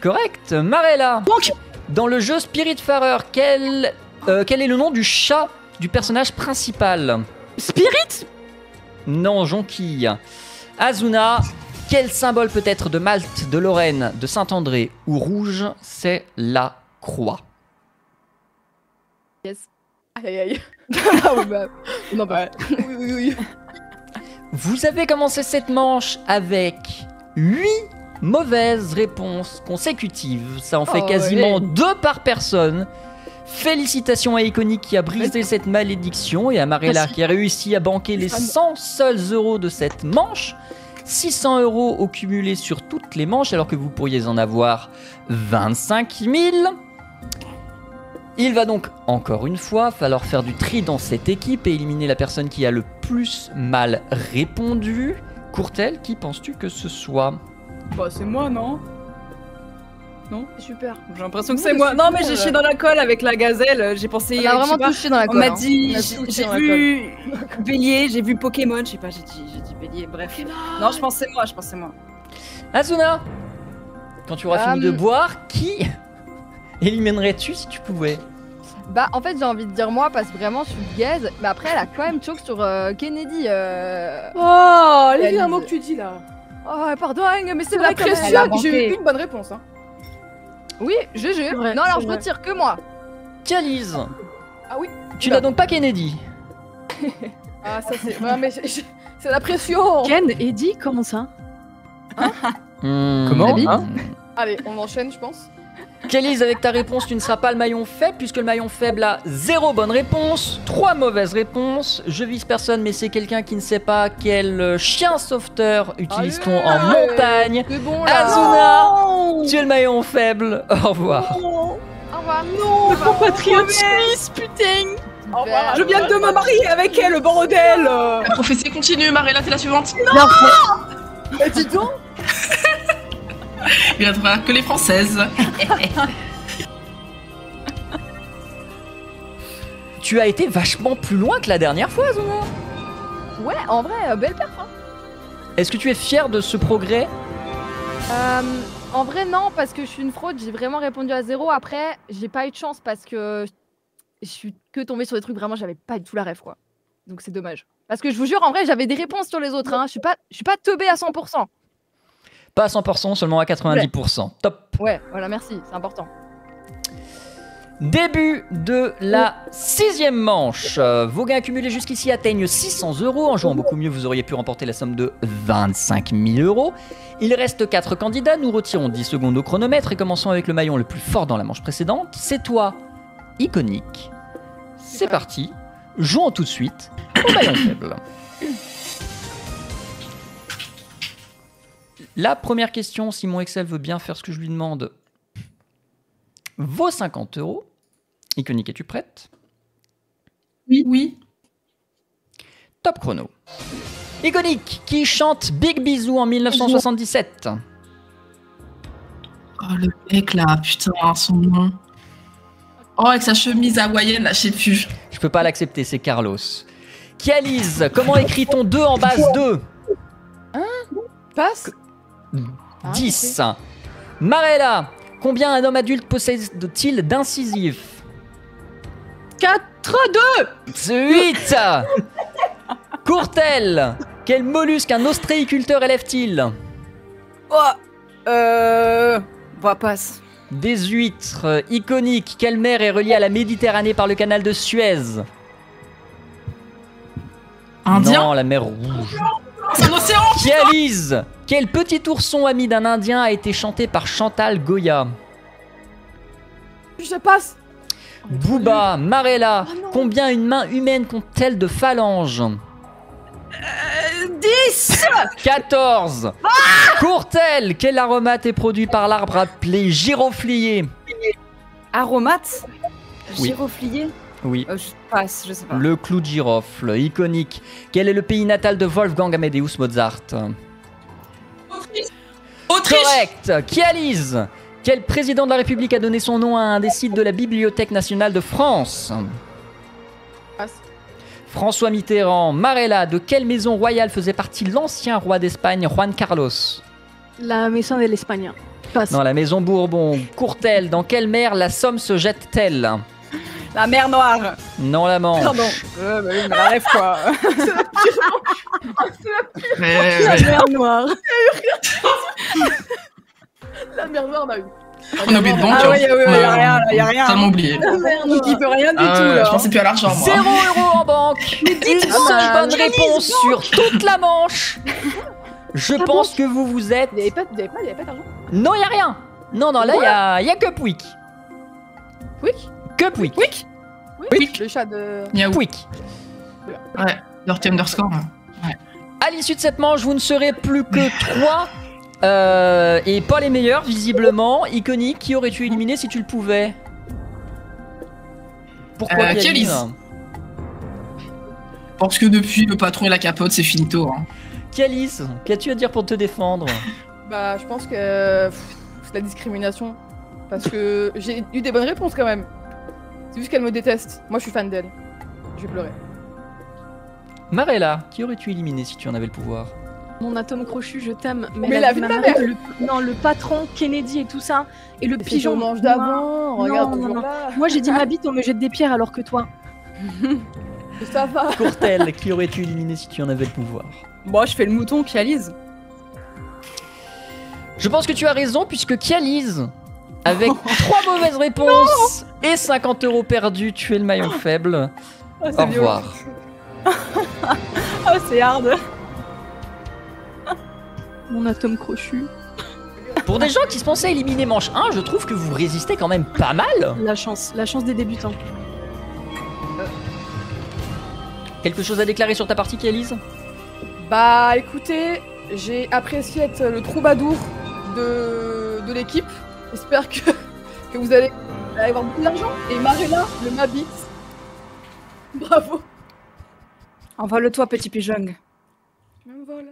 Correct. Marella, dans le jeu Spiritfarer, quel est le nom du chat du personnage principal? Spirit. Non, Jonquille. Azuna, quel symbole peut être de Malte, de Lorraine, de Saint-André ou rouge? C'est la croix. Yes. Aïe aïe. Ah oui, bah. Non, bah. Oui. Vous avez commencé cette manche avec 8 mauvaises réponses consécutives. Ça en fait Oh, quasiment ouais. 2 par personne. Félicitations à Iconic qui a brisé cette malédiction et à Marella qui a réussi à banquer les 100 seuls euros de cette manche. 600 € au cumulé sur toutes les manches alors que vous pourriez en avoir 25 000. Il va donc, encore une fois, falloir faire du tri dans cette équipe et éliminer la personne qui a le plus mal répondu. Courtel, qui penses-tu que ce soit? Bah, c'est moi, non? Non? Super. J'ai l'impression que c'est moi. Non, mais j'ai chié dans la colle avec la gazelle. J'ai pensé. On a vraiment touché dans la On colle. m'a hein. dit. On a tous touché J'ai dans la vu Bélier, j'ai vu Pokémon. Je sais pas, j'ai dit Bélier. Bref. Non, je pense que c'est moi. Asuna, quand tu auras fini de boire, qui éliminerais-tu si tu pouvais? Bah en fait j'ai envie de dire moi parce que vraiment je suis gaze, mais après elle a quand même choke sur Kennedy. Oh, Elle les un dit- mot que tu dis là. Oh pardon, mais c'est C'est la vrai quand même. pression. Elle a J'ai eu manqué. une bonne réponse. Hein. Oui, GG. C'est vrai, Non alors c'est je vrai. retire que moi. Calise, Ah oui. tu n'as donc pas Kennedy. Ah ça c'est. Ouais, mais c'est la pression. Ken, Eddie, comment ça? Comment David hein Allez, on enchaîne, je pense. Calise, avec ta réponse, tu ne seras pas le maillon faible, puisque le maillon faible a 0 bonne réponse, 3 mauvaises réponses. Je vise personne, mais c'est quelqu'un qui ne sait pas quel chien sauveteur utilise-t-on en Allez. montagne. C'est bon là. Azuna, tu es le maillon faible. Au revoir. Au revoir. Non, Compatriote suisse, putain! Au revoir. Je viens de me marier avec elle, bordel. La prophétie continue, Marella, t'es la suivante. Mais dis donc. Il ne restera que les françaises. Tu as été vachement plus loin que la dernière fois, Azuna. Ouais, en vrai, belle perf. Hein. Est-ce que tu es fier de ce progrès? En vrai non, parce que je suis une fraude, j'ai vraiment répondu à 0. Après, j'ai pas eu de chance parce que je suis que tombée sur des trucs vraiment, j'avais pas du tout la ref quoi. Donc c'est dommage. Parce que je vous jure, en vrai, j'avais des réponses sur les autres. Hein. Je suis pas teubée à 100%. Pas à 100%, seulement à 90%. Top. Ouais, voilà, merci, c'est important. Début de la 6e manche. Vos gains accumulés jusqu'ici atteignent 600 €. En jouant beaucoup mieux, vous auriez pu remporter la somme de 25 000 €. Il reste 4 candidats. Nous retirons 10 secondes au chronomètre et commençons avec le maillon le plus fort dans la manche précédente. C'est toi, Iconique. C'est parti. Jouons tout de suite au maillon faible. La première question, si mon Excel veut bien faire ce que je lui demande, vaut 50 €. Iconique, es-tu prête? Oui. Top chrono. Iconique, qui chante Big Bisou en 1977. Oh, le mec là, putain, son nom. Oh, avec sa chemise hawaïenne, là, je sais plus. Je peux pas l'accepter, c'est Carlos. Kialise, comment écrit-on 2 en base 2? Passe. 10. Marella, combien un homme adulte possède-t-il d'incisifs? 8. Courtel, quel mollusque un ostréiculteur élève-t-il? Bah, passe. Des huîtres. Iconique, quelle mer est reliée à la Méditerranée par le canal de Suez? Indien. Non, la mer Rouge. C'est un océan. Kialise, quel petit ourson ami d'un Indien a été chanté par Chantal Goya? Je passe. Booba, Marella, combien une main humaine compte-t-elle de phalanges? 10. 14. Courtel, quel aromate est produit par l'arbre appelé giroflier? Aromate. Oui. Giroflier. Oui, Je passe, je sais pas. le clou de girofle. Iconique, quel est le pays natal de Wolfgang Amadeus Mozart? Autriche. Correct. Kialise, quel président de la République a donné son nom à un des sites de la Bibliothèque nationale de France? Passe. François Mitterrand. Marella, de quelle maison royale faisait partie l'ancien roi d'Espagne, Juan Carlos? La maison de l'Espagne. Passe. Dans la maison Bourbon. Courtel, dans quelle mer la Somme se jette-t-elle? La mer Noire. Non, la Manche. Pardon. Bah oui, mais la rêve quoi. La mer Noire. La mer Noire, on a eu. On a oublié de banque. Ah oui, y a rien, là, y a rien. Totalement oublié. Donc il peut rien du tout là. Je pensais plus à l'argent, moi. 0 € en banque. Une seule bonne réponse sur toute la Manche. Je pense que vous vous êtes... Il y avait pas d'argent. Non, y a rien. Non, là, y a que Pouic. Quick. Que Pouic. Oui. Le chat de. Miaou. Pouic. Ouais. Dirty underscore. À l'issue de cette manche, vous ne serez plus que 3. Et pas les meilleurs, visiblement. Iconique, qui aurais-tu éliminé si tu le pouvais? Pourquoi Kialis. Parce que depuis le patron et la capote, c'est finito. Hein. Kialis, qu'as-tu à dire pour te défendre? Bah, je pense que c'est la discrimination. Parce que j'ai eu des bonnes réponses quand même. C'est juste qu'elle me déteste. Moi, je suis fan d'elle. Je vais pleurer. Marella, qui aurais-tu éliminé si tu en avais le pouvoir? Mon atome crochu, je t'aime. Mais la vie de ma mère. Non, le patron, Kennedy et tout ça. Et le C'est pigeon. ton manche d'avant. Non, Regarde, non, toujours non. là. Moi, j'ai dit ma bite, on me jette des pierres alors que toi. Ça va. Courtel, qui aurais-tu éliminé si tu en avais le pouvoir? Moi, je fais le mouton Kialis. Je pense que tu as raison, puisque Kialis, avec 3 mauvaises réponses et 50 € perdus, tu es le maillon faible. Oh, Au revoir. Oh, c'est hard. Mon atome crochu. Pour des gens qui se pensaient éliminer manche 1, je trouve que vous résistez quand même pas mal. La chance des débutants. Quelque chose à déclarer sur ta partie, Kialis? Bah, écoutez, j'ai apprécié être le troubadour de l'équipe. J'espère que vous allez avoir beaucoup d'argent. Et Marella, le Mabit. Bravo. Envole-toi, petit pigeon. Même vol.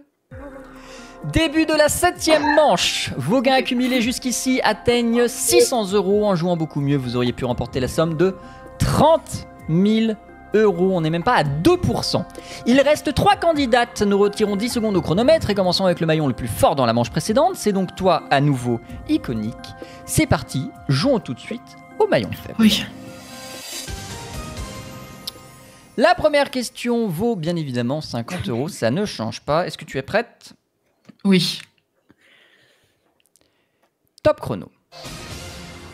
Début de la 7ème manche. Vos gains accumulés jusqu'ici atteignent 600 €. En jouant beaucoup mieux, vous auriez pu remporter la somme de 30 000 €. On n'est même pas à 2%. Il reste 3 candidates. Nous retirons 10 secondes au chronomètre et commençons avec le maillon le plus fort dans la manche précédente. C'est donc toi, à nouveau, Iconique. C'est parti. Jouons tout de suite au maillon faible. Oui. La première question vaut bien évidemment 50 €. Ça ne change pas. Est-ce que tu es prête? Oui. Top chrono.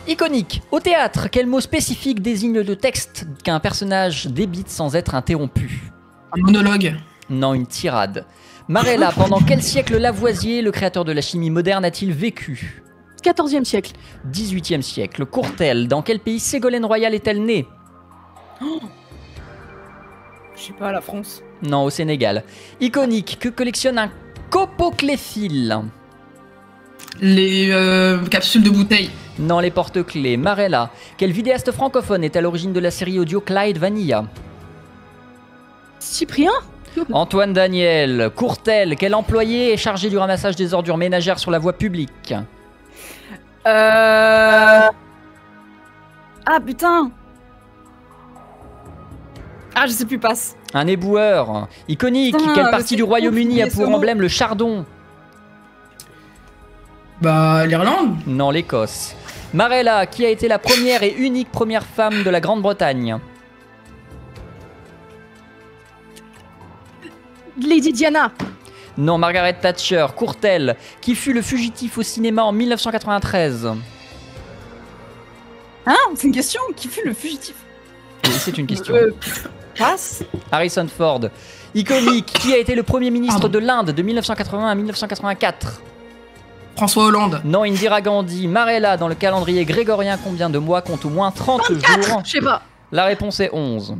Iconique. Au théâtre, quel mot spécifique désigne le texte qu'un personnage débite sans être interrompu? Un monologue. Non, une tirade. Marella, pendant quel siècle Lavoisier, le créateur de la chimie moderne, a-t-il vécu? 14e siècle. 18e siècle. Courtel, dans quel pays Ségolène Royal est-elle née? Je sais pas, la France. Non, au Sénégal. Iconique, que collectionne un copocléphile? Les capsules de bouteilles. Non, les porte-clés. Marella, quel vidéaste francophone est à l'origine de la série audio Clyde Vanilla? Cyprien. Antoine Daniel. Courtel, quel employé est chargé du ramassage des ordures ménagères sur la voie publique? Ah putain. Ah, je sais plus, passe. Un éboueur. Iconique, Putain, quelle mais partie c'est du ouf, Royaume-Uni a mais ce pour mot. emblème le chardon? Bah, l'Irlande. Non, l'Écosse. Marella, qui a été la première et unique première femme de la Grande-Bretagne? Lady Diana. Non, Margaret Thatcher. Courtel, qui fut le fugitif au cinéma en 1993? Hein? C'est une question? Qui fut le fugitif? Oui, c'est une question. Passe. Harrison Ford. Iconique, qui a été le premier ministre de l'Inde de 1981 à 1984? François Hollande. Non, Indira Gandhi. Marella, dans le calendrier grégorien, combien de mois compte au moins 30 jours? Je sais pas. La réponse est 11.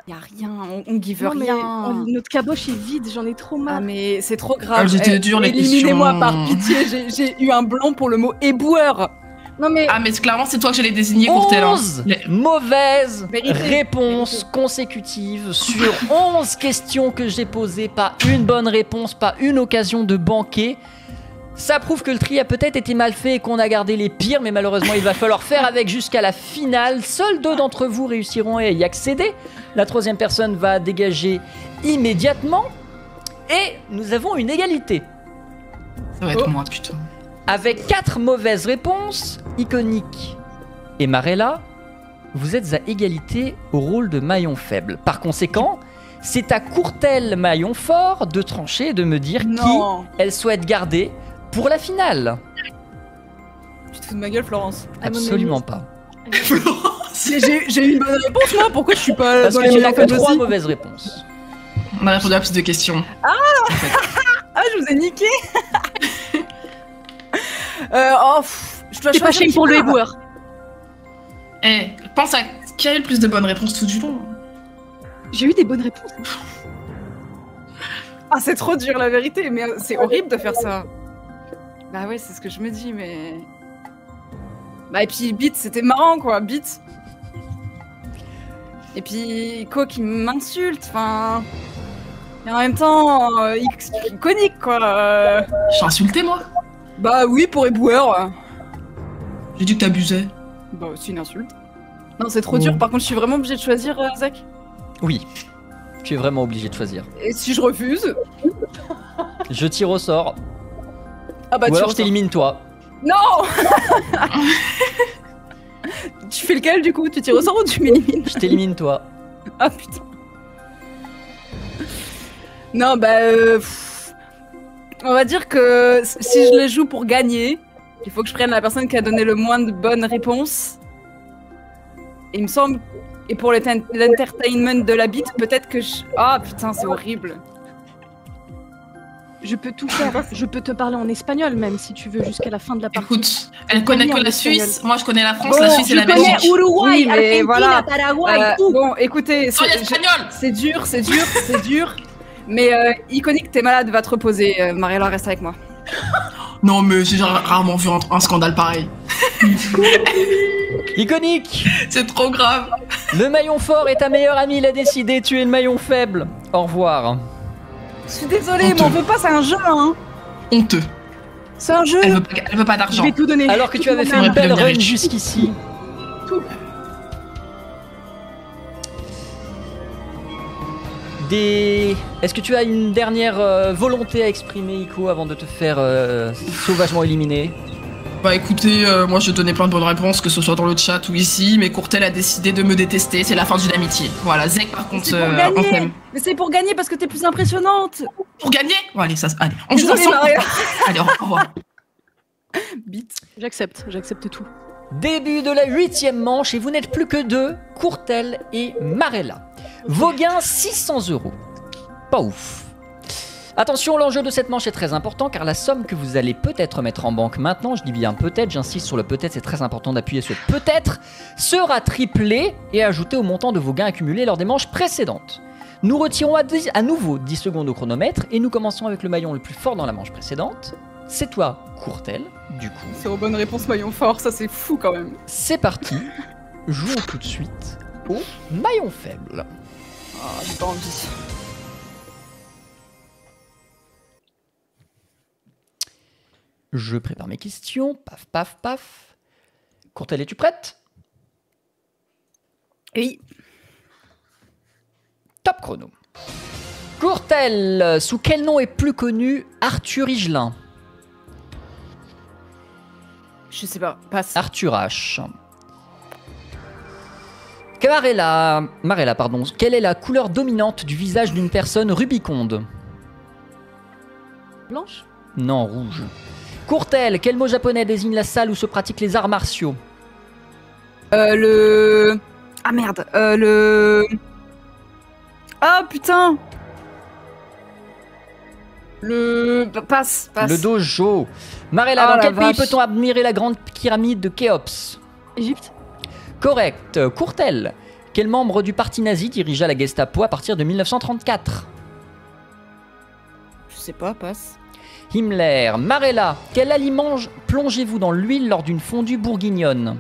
Y'a rien, on give Non, mais rien. notre caboche est vide, j'en ai trop marre. Ah mais c'est trop grave. Ah, j'étais dur, les Éliminez-moi questions. par pitié, j'ai eu un blanc pour le mot éboueur. Non mais Ah, mais clairement, c'est toi que j'allais désigner, Courtel. Hein. 11 mauvaises Vérité. réponses consécutives sur 11 questions que j'ai posées. Pas une bonne réponse, pas une occasion de banquer. Ça prouve que le tri a peut-être été mal fait et qu'on a gardé les pires, mais malheureusement il va falloir faire avec jusqu'à la finale. Seuls 2 d'entre vous réussiront à y accéder. La 3e personne va dégager immédiatement. Et nous avons une égalité. Ça va être moi, putain. Avec 4 mauvaises réponses, Iconique et Marella, vous êtes à égalité au rôle de maillon faible. Par conséquent, c'est à Courtel maillon fort de trancher et de me dire Non. qui elle souhaite garder pour la finale. Tu te fous de ma gueule, Florence. Absolument pas. J'ai eu une bonne réponse, moi. Pourquoi je suis pas Parce dans que les tu n'as meilleurs que codes 3 aussi mauvaises réponses. On a répondu à plus de questions. Ah, je vous ai niqué. Je dois t'es pas choisir shame pour qui le part. éboueur. Eh, pense à qui a eu le plus de bonnes réponses tout du long. J'ai eu des bonnes réponses. Ah, c'est trop dur, la vérité, mais c'est horrible de faire ça. Bah ouais, c'est ce que je me dis, mais... Bah et puis Beat, c'était marrant, quoi, Beat. Et puis Iko qui m'insulte, enfin... Et en même temps, iconique quoi. J'ai insulté moi. Bah oui, pour éboueur. J'ai dit que t'abusais. Bah c'est une insulte. Non, c'est trop dur, par contre je suis vraiment obligée de choisir, Zach. Oui, tu es vraiment obligé de choisir. Et si je refuse? Je tire au sort. Ah bah ou alors je t'élimine toi. Non. Tu fais lequel du coup? Tu tires au sort ou tu m'élimines? Je t'élimine toi. Ah putain. Non bah on va dire que si je les joue pour gagner, il faut que je prenne la personne qui a donné le moins de bonnes réponses. Et il me semble... Et pour l'entertainment de la bite, peut-être que je... Ah putain, c'est horrible. Je peux tout faire. Je peux te parler en espagnol même si tu veux jusqu'à la fin de la partie. Écoute, elle connaît que la Suisse. Moi, je connais la France, bon, la Suisse et la Belgique. Je connais Uruguay, Oui, mais Argentine, voilà. Paraguay, tout. Bon, écoutez, c'est dur, c'est dur. Mais Iconique, t'es malade, va te reposer. Mariella, reste avec moi. Non, mais j'ai rarement vu un scandale pareil. Iconique. C'est trop grave. Le maillon fort est ta meilleure amie, il a décidé, tu es le maillon faible. Au revoir. Je suis désolée, mais on veut pas, c'est un jeu, hein. Honteux. C'est un jeu. Elle veut pas d'argent. Je vais tout donner. Alors que tu avais fait une belle run jusqu'ici. Est-ce que tu as une dernière volonté à exprimer, Iko, avant de te faire sauvagement éliminer? Bah écoutez, moi je donnais plein de bonnes réponses, que ce soit dans le chat ou ici, mais Courtel a décidé de me détester, c'est la fin d'une amitié. Voilà, Zek par contre, on t'aime. Mais c'est pour gagner parce que t'es plus impressionnante. Pour gagner? Bon allez, allez, on joue ensemble. Allez, au revoir. Bite. J'accepte tout. Début de la 8e manche et vous n'êtes plus que deux, Courtel et Marella. Vos gains 600 €. Pas ouf. Attention, l'enjeu de cette manche est très important car la somme que vous allez peut-être mettre en banque maintenant, je dis bien peut-être, j'insiste sur le peut-être, c'est très important d'appuyer sur peut-être, sera triplée et ajoutée au montant de vos gains accumulés lors des manches précédentes. Nous retirons à nouveau 10 secondes au chronomètre et nous commençons avec le maillon le plus fort dans la manche précédente. C'est toi, Courtel, du coup. C'est aux bonnes réponses maillon fort, ça c'est fou quand même. C'est parti, jouons tout de suite au maillon faible. Ah, j'ai pas envie. Je prépare mes questions, paf, paf, paf. Courtel, es-tu prête? Oui. Top chrono. Courtel, sous quel nom est plus connu Arthur Higelin? Je sais pas, passe. Arthur H. Marella, pardon. Quelle est la couleur dominante du visage d'une personne rubiconde? Blanche? Non, rouge. Courtel, quel mot japonais désigne la salle où se pratiquent les arts martiaux? Ah merde, Ah putain. Passe. Le dojo. Marella, Oh, dans la quel pays vache. peut-on admirer la grande pyramide de Khéops? Égypte? Correct. Courtel, quel membre du parti nazi dirigea la Gestapo à partir de 1934? Je sais pas, passe. Himmler. Marella, quel aliment plongez-vous dans l'huile lors d'une fondue bourguignonne?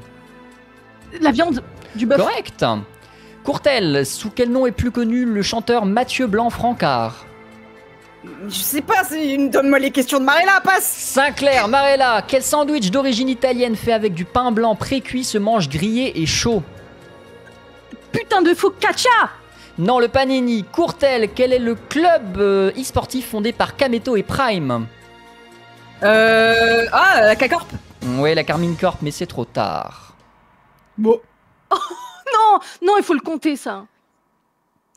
La viande du bœuf. Correct. Courtel, sous quel nom est plus connu le chanteur Mathieu Blanc-Francard? Je sais pas, donne-moi les questions de Marella, passe. Sinclair. Marella, quel sandwich d'origine italienne fait avec du pain blanc pré-cuit se mange grillé et chaud? Putain de focaccia. Non, le panini. Courtel, quel est le club e-sportif fondé par Kameto et Prime? La K-Corp. Ouais, la Carmine Corp, mais c'est trop tard. Bon. Non, il faut le compter ça.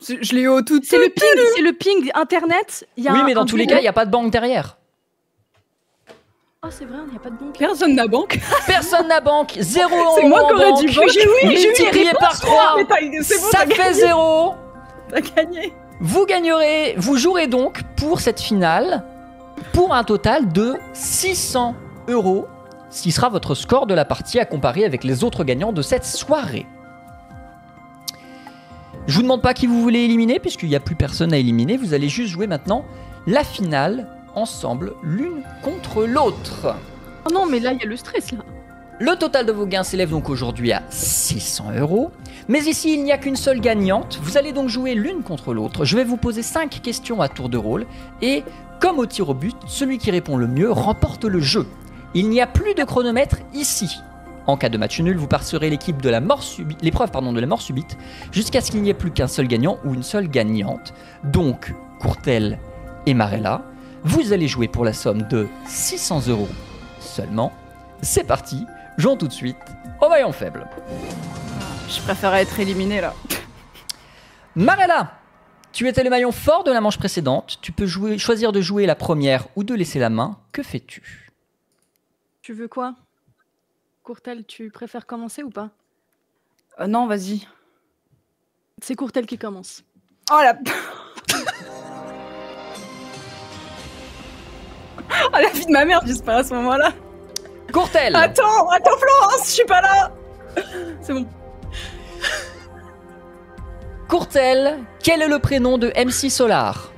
Je l'ai eu au tout. C'est le ping internet. Il y a Oui, mais dans tous les cas, il n'y a pas de banque derrière. Oh, c'est vrai, il n'y a pas de banque. Personne n'a banque. Personne n'a banque. 0 €. C'est moi qui aurais dû banque. Multiplié par 3. C'est bon, Ça fait 0. T'as gagné. Vous jouerez donc pour cette finale pour un total de 600 €, ce qui sera votre score de la partie à comparer avec les autres gagnants de cette soirée. Je vous demande pas qui vous voulez éliminer puisqu'il n'y a plus personne à éliminer. Vous allez juste jouer maintenant la finale ensemble, l'une contre l'autre. Oh non, mais là, il y a le stress là. Le total de vos gains s'élève donc aujourd'hui à 600 €. Mais ici, il n'y a qu'une seule gagnante. Vous allez donc jouer l'une contre l'autre. Je vais vous poser 5 questions à tour de rôle. Et comme au tir au but, celui qui répond le mieux remporte le jeu. Il n'y a plus de chronomètre ici. En cas de match nul, vous passerez l'épreuve de la mort subite jusqu'à ce qu'il n'y ait plus qu'un seul gagnant ou une seule gagnante. Donc, Courtel et Marella, vous allez jouer pour la somme de 600 € seulement. C'est parti, jouons tout de suite au maillon faible. Je préférais être éliminé là. Marella, tu étais le maillon fort de la manche précédente. Tu peux choisir de jouer la première ou de laisser la main. Que fais-tu? Tu veux quoi? Courtel, tu préfères commencer ou pas? Non, vas-y. C'est Courtel qui commence. Oh la... Ah, la vie de ma mère, j'espère à ce moment-là. Courtel! Attends, Florence, je suis pas là. C'est bon. Courtel, quel est le prénom de MC Solar?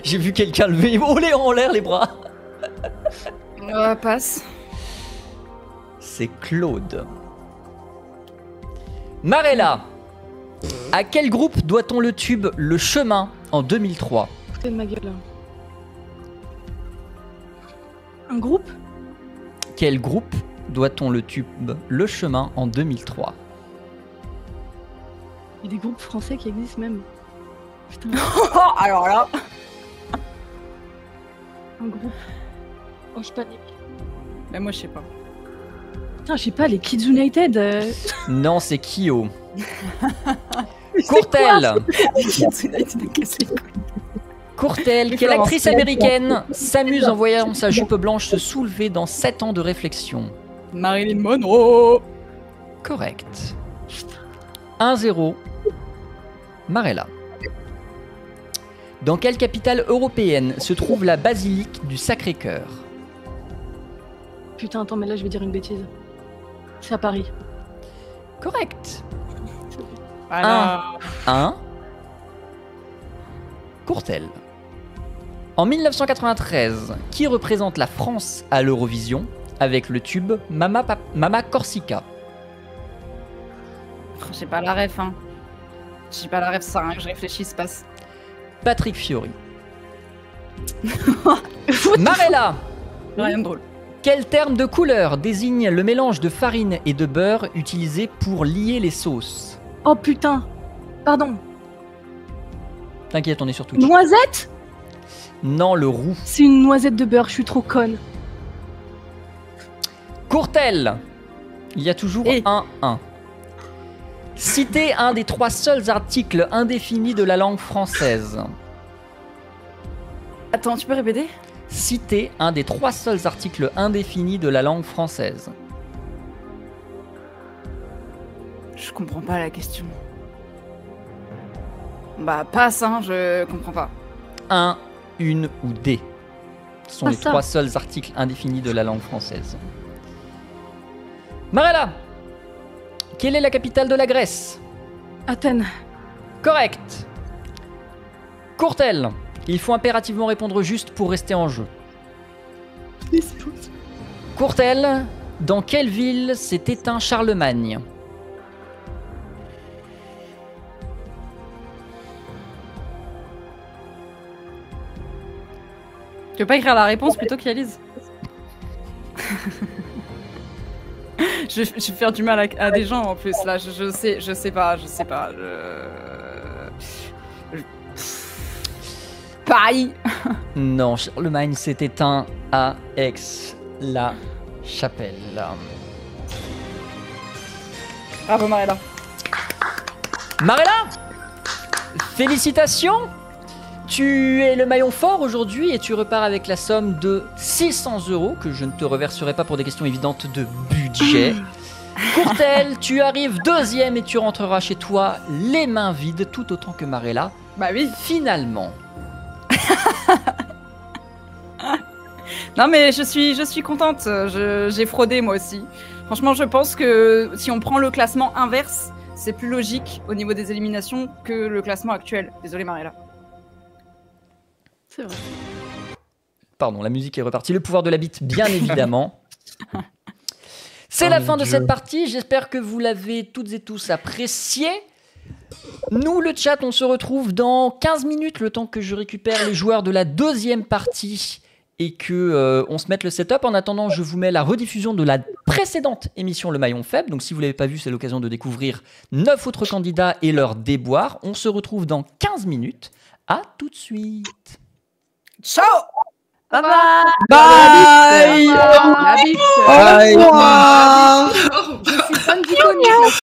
J'ai vu quelqu'un lever en l'air les bras. Passe. C'est Claude. Marella, à quel groupe doit-on le tube Le Chemin en 2003? Foutez de ma gueule. Un groupe? Quel groupe doit-on le tube Le Chemin en 2003? Il y a des groupes français qui existent même. Putain. Alors là. Un groupe. Oh, je panique. Mais moi, je sais pas. Putain, je sais pas, les Kids United. Non, c'est Kyo. Courtel. Courtel, quelle actrice américaine s'amuse en voyant sa jupe blanche se soulever dans 7 ans de réflexion? Marilyn Monroe. Correct. 1-0. Marella. Dans quelle capitale européenne se trouve la basilique du Sacré-Cœur? Putain, attends, mais là je vais dire une bêtise. C'est à Paris. Correct. Voilà. 1. Courtel. En 1993, qui représente la France à l'Eurovision avec le tube Mama Corsica? J'ai pas la ref, hein. J'ai pas la ref, ça sert à rien que je réfléchisse, passe. Patrick Fiori. Marella. Rien de drôle. Quel terme de couleur désigne le mélange de farine et de beurre utilisé pour lier les sauces? Oh putain. Pardon. T'inquiète, on est sur Twitch. Noisette? Non, le roux. C'est une noisette de beurre, je suis trop conne. Courtel. Il y a toujours 1-1. Citez un des 3 seuls articles indéfinis de la langue française. Attends, tu peux répéter? Citez un des 3 seuls articles indéfinis de la langue française. Je comprends pas la question. Bah, passe, hein, je comprends pas. 1, une ou des. Ce sont Ah, les ça. 3 seuls articles indéfinis de la langue française. Marella, quelle est la capitale de la Grèce? Athènes. Correct. Courtel, il faut impérativement répondre juste pour rester en jeu. Courtel, dans quelle ville s'est éteint Charlemagne? Tu veux pas écrire la réponse plutôt qu'il lise? je vais faire du mal à des gens en plus là, je sais pas. Pareil. Non, Charlemagne s'est éteint à Aix-la-Chapelle. Bravo Marella. Marella, félicitations! Tu es le maillon fort aujourd'hui et tu repars avec la somme de 600 € que je ne te reverserai pas pour des questions évidentes de budget. Courtel, tu arrives deuxième et tu rentreras chez toi les mains vides tout autant que Marella. Bah oui. Finalement. Non mais je suis contente, j'ai fraudé moi aussi. Franchement je pense que si on prend le classement inverse, c'est plus logique au niveau des éliminations que le classement actuel. Désolé Marella. C'est vrai. Pardon, la musique est repartie. Le pouvoir de la bite, bien évidemment. C'est la fin de cette partie. J'espère que vous l'avez toutes et tous apprécié. Nous, le chat, on se retrouve dans 15 minutes, le temps que je récupère les joueurs de la deuxième partie et que on se mette le setup. En attendant, je vous mets la rediffusion de la précédente émission Le Maillon Faible. Donc si vous ne l'avez pas vu, c'est l'occasion de découvrir 9 autres candidats et leurs déboires. On se retrouve dans 15 minutes. À tout de suite. Ciao. Bye bye. La bite. bye. Je suis fan d'iconique.